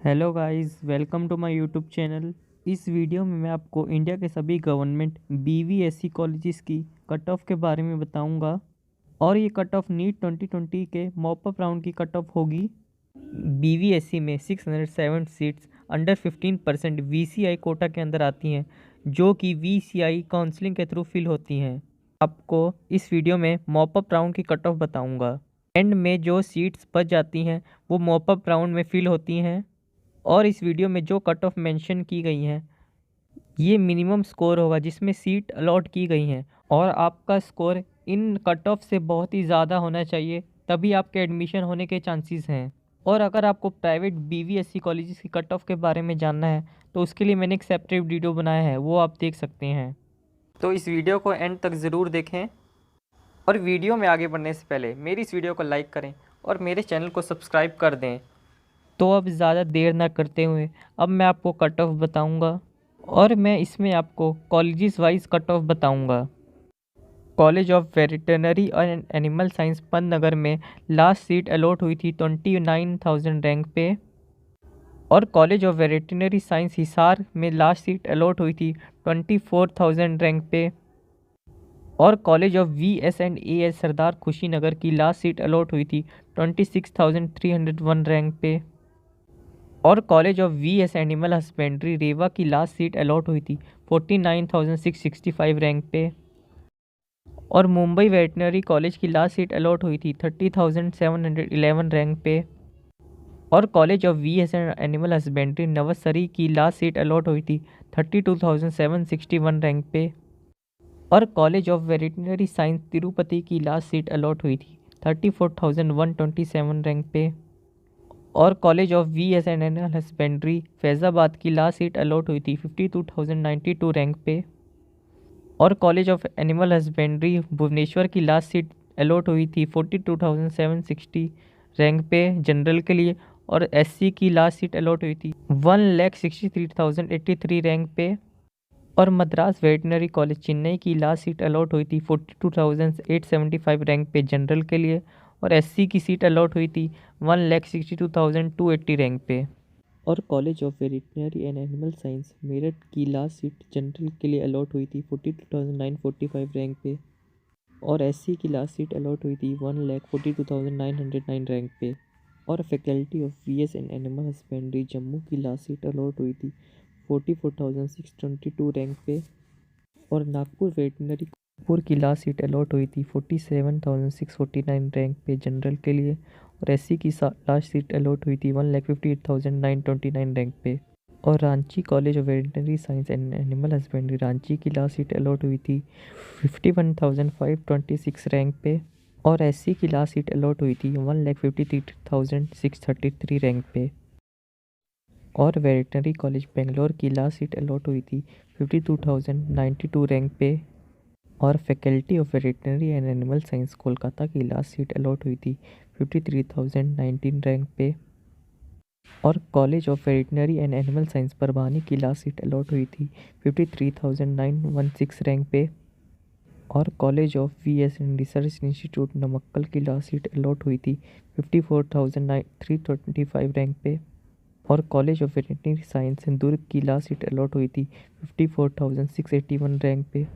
Hello guys, welcome to my YouTube channel. इस video में मैं आपको इंडिया के सभी गवर्नमेंट बीवीएससी कॉलेजेस की कट ऑफ के बारे में बताऊंगा। और ये कट ऑफ नीट 2020 के मॉप अप राउंड की कट ऑफ होगी। बीवीएससी में 607 सीट्स अंडर 15% वीसीआई कोटा के अंदर आती हैं, जो कि वीसीआई काउंसलिंग के थ्रू फिल होती हैं। आपको इस वीडियो में मॉप अप राउंड की कट ऑफ बताऊंगा। एंड में जो सीट्स बच जाती हैं वो मॉप अप राउंड में फिल होती हैं। और इस वीडियो में जो कट ऑफ मेंशन की गई हैं ये मिनिमम स्कोर होगा जिसमें सीट अलॉट की गई हैं। और आपका स्कोर इन कट ऑफ से बहुत ही ज़्यादा होना चाहिए, तभी आपके एडमिशन होने के चांसेस हैं। और अगर आपको प्राइवेट बीवीएससी कॉलेजेस की कट ऑफ के बारे में जानना है तो उसके लिए मैंने एक सेपरेट वीडियो बनाया है, वो आप देख सकते हैं। तो इस वीडियो को एंड तक ज़रूर देखें। और वीडियो में आगे बढ़ने से पहले मेरी इस वीडियो को लाइक करें और मेरे चैनल को सब्सक्राइब कर दें। तो अब ज़्यादा देर ना करते हुए अब मैं आपको कट ऑफ बताऊंगा। और मैं इसमें आपको कॉलेजेस वाइज कट ऑफ बताऊंगा। College of veterinary and animal science Pantnagar में लास्ट सीट अलॉट हुई थी 29,000 रैंक पे। और college of veterinary science Hisar में लास्ट सीट अलॉट हुई थी 24,000 रैंक पे। और कॉलेज ऑफ VS&AS सरदार खुशीनगर की लास्ट सीट अलॉट हुई थी 26,301 रैंक पे। और college of VS animal husbandry Rewa की लास्ट सीट अलॉट हुई थी 49,665 रैंक पे। और मुंबई वेटनरी कॉलेज की लास्ट सीट अलॉट हुई थी 30,711 रैंक पे। और college of VS animal husbandry Navsari की लास्ट सीट अलॉट हुई थी 32,761 रैंक पे। और college of veterinary science Tirupati की लास्ट सीट अलॉट हुई थी 34,127 रैंक पे। और college of VS and animal husbandry Faizabad की लास्ट सीट अलॉट हुई थी 52,092 रैंक पे। और college of animal husbandry Bhubaneswar की लास्ट सीट अलॉट हुई थी 42,760 रैंक पे जनरल के लिए। और SC की लास्ट सीट अलॉट हुई थी 1,63,083 रैंक पे। और मद्रास वेटनरी कॉलेज चेन्नई की लास्ट सीट अलॉट हुई थी 42,875 रैंक पे जनरल के लिए। और SC की सीट अलॉट हुई थी 1,62,280 रैंक पे। और college of veterinary and animal science Meerut की लास्ट सीट जनरल के लिए अलॉट हुई थी 42,945 रैंक पे। और SC की लास्ट सीट अलॉट हुई थी 1,42,909 रैंक पे। और faculty of VS and animal husbandry Jammu की लास्ट सीट अलॉट हुई थी 44,622 रैंक पे। और नागपुर वेटनरी नागपुर की लास्ट सीट अलॉट हुई थी 47,649 रैंक पे जनरल के लिए। और SC की लास्ट सीट अलॉट हुई थी 1,58,929 रैंक पे। और Ranchi college of veterinary science and animal husbandry Ranchi की लास्ट सीट अलॉट हुई थी 51,526 रैंक पे। और SC की लास्ट सीट अलॉट हुई थी 1,53,633 रैंक पे। और वेटनरी कॉलेज बेंगलोर की लास्ट सीट अलॉट हुई थी 52,092 रैंक पे। और faculty of veterinary and animal science Kolkata की लास्ट सीट अलॉट हुई थी 53,019 रैंक पे। और college of veterinary and animal science Parbhani की लास्ट सीट अलॉट हुई थी 53,916 रैंक पे। और college of VS and research institute Namakkal की लास्ट सीट अलॉट हुई थी 54,325 रैंक पे। और कॉलेज ऑफ वेटरनरी साइंस दुर्ग की लास्ट सीट अलॉट हुई थी 54,681 रैंक पे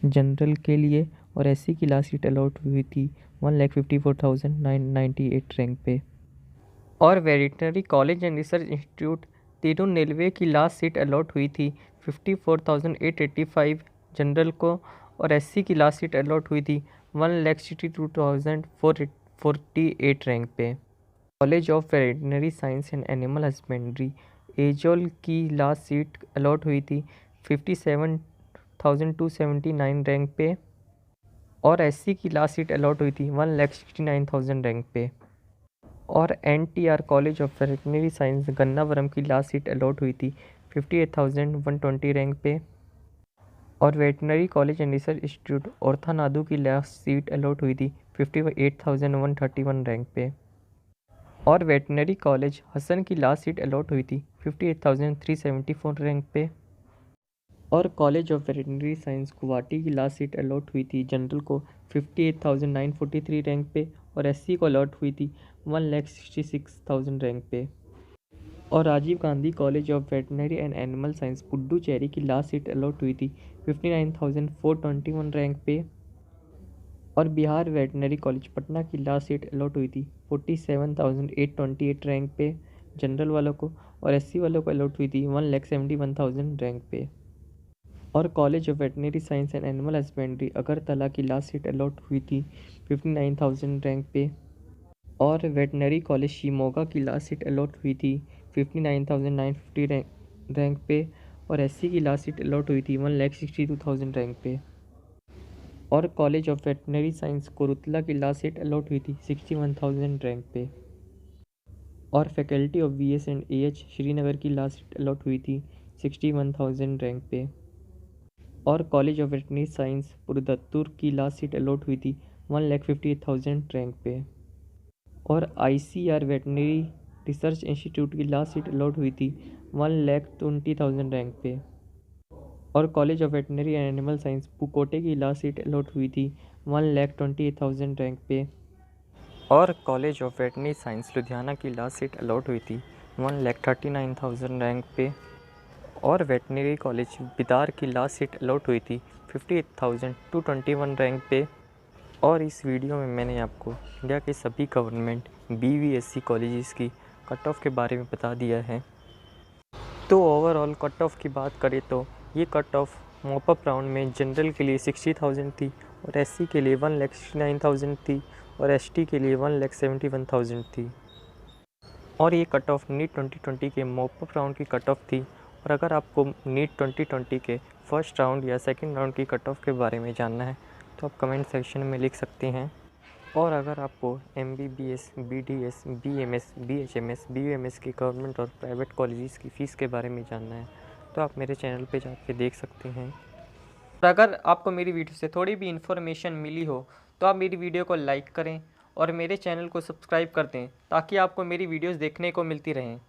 जनरल के लिए। और SC की लास्ट सीट अलॉट हुई थी 1,54,998 रैंक पे। और veterinary college and research institute Tirunelveli की लास्ट सीट अलॉट हुई थी 54,885 जनरल को। और SC की लास्ट सीट अलॉट हुई थी 1,62,448 रैंक पे। College of veterinary science and animal husbandry Aizawl की लास्ट सीट अलॉट हुई थी 57,279 रैंक पे। और SC की लास्ट सीट अलॉट हुई थी 1,69,000 रैंक पे। और NTR college of veterinary science Gannavaram की लास्ट सीट अलॉट हुई थी 58,120 रैंक पे। और veterinary college and research institute Orathanadu की लास्ट सीट अलॉट हुई थी 58,131 रैंक पे। और वेटनरी कॉलेज हसन की लास्ट सीट अलॉट हुई थी 58,374 रैंक पे। और college of veterinary science Guwahati की लास्ट सीट अलॉट हुई थी जनरल को 58,943 रैंक पे। और SC को अलॉट हुई थी 1,66,000 रैंक पे। और Rajiv Gandhi college of veterinary and animal science Puducherry की लास्ट सीट अलॉट हुई थी 59,421 रैंक पे। और बिहार वेटनरी कॉलेज पटना की लास्ट सीट अलॉट हुई थी 47,828 रैंक पे जनरल वालों को, और एससी वालों को अलॉट हुई थी 1,71,000 रैंक पे। और college of veterinary science and animal husbandry Agartala की लास्ट सीट अलॉट हुई थी 59,000 रैंक पे। और वेटनरी कॉलेज शिमोगा की लास्ट सीट अलॉट हुई थी 59,950 रैंक पे। और एससी की लास्ट सीट अलॉट हुई थी 1,62,000 रैंक पे। और college of veterinary science Korutla की लास्ट सीट अलॉट हुई थी 61,000 रैंक पे। और faculty of BS and AH Srinagar की लास्ट सीट अलॉट हुई थी 61,000 रैंक पे। और कॉलेज ऑफ वेटनरी साइंस पुरुदत्तूर की लास्ट सीट अलॉट हुई थी 1,58,000 रैंक पे। और आईसीआर वेटनरी रिसर्च इंस्टीट्यूट की लास्ट सीट अलॉट हुई थी 1,20,000 रैंक पे। और college of veterinary and animal science Pookode की लास्ट सीट अलॉट हुई थी 1,28,000 रैंक पे। और college of veterinary science Ludhiana की लास्ट सीट अलॉट हुई थी 1,39,000 रैंक पे। और वेटनरी कॉलेज बिदार की लास्ट सीट अलॉट हुई थी 58,221 रैंक पे। और इस वीडियो में मैंने आपको इंडिया के सभी गवर्नमेंट बीवीएससी कॉलेजेस की कट ऑफ के बारे में बता दिया है। तो ओवरऑल कट ऑफ की बात करें तो ये कट ऑफ मॉपअप राउंड में जनरल के लिए 60,000 थी, और एससी के लिए 1,69,000 थी, और एसटी के लिए 1,71,000 थी। और ये कट ऑफ नीट 2020 के मॉपअप राउंड की कट ऑफ थी। और अगर आपको नीट 2020 के फर्स्ट राउंड या सेकंड राउंड की कट ऑफ के बारे में जानना है तो आप कमेंट सेक्शन में लिख सकते हैं। और अगर आपको MBBS, BDS, BMS, BHMS, BUMS की गवर्नमेंट और प्राइवेट कॉलेजेस की फ़ीस के बारे में जानना है तो आप मेरे चैनल पे जाके देख सकते हैं। और अगर आपको मेरी वीडियो से थोड़ी भी इन्फॉर्मेशन मिली हो तो आप मेरी वीडियो को लाइक करें और मेरे चैनल को सब्सक्राइब कर दें ताकि आपको मेरी वीडियोस देखने को मिलती रहें।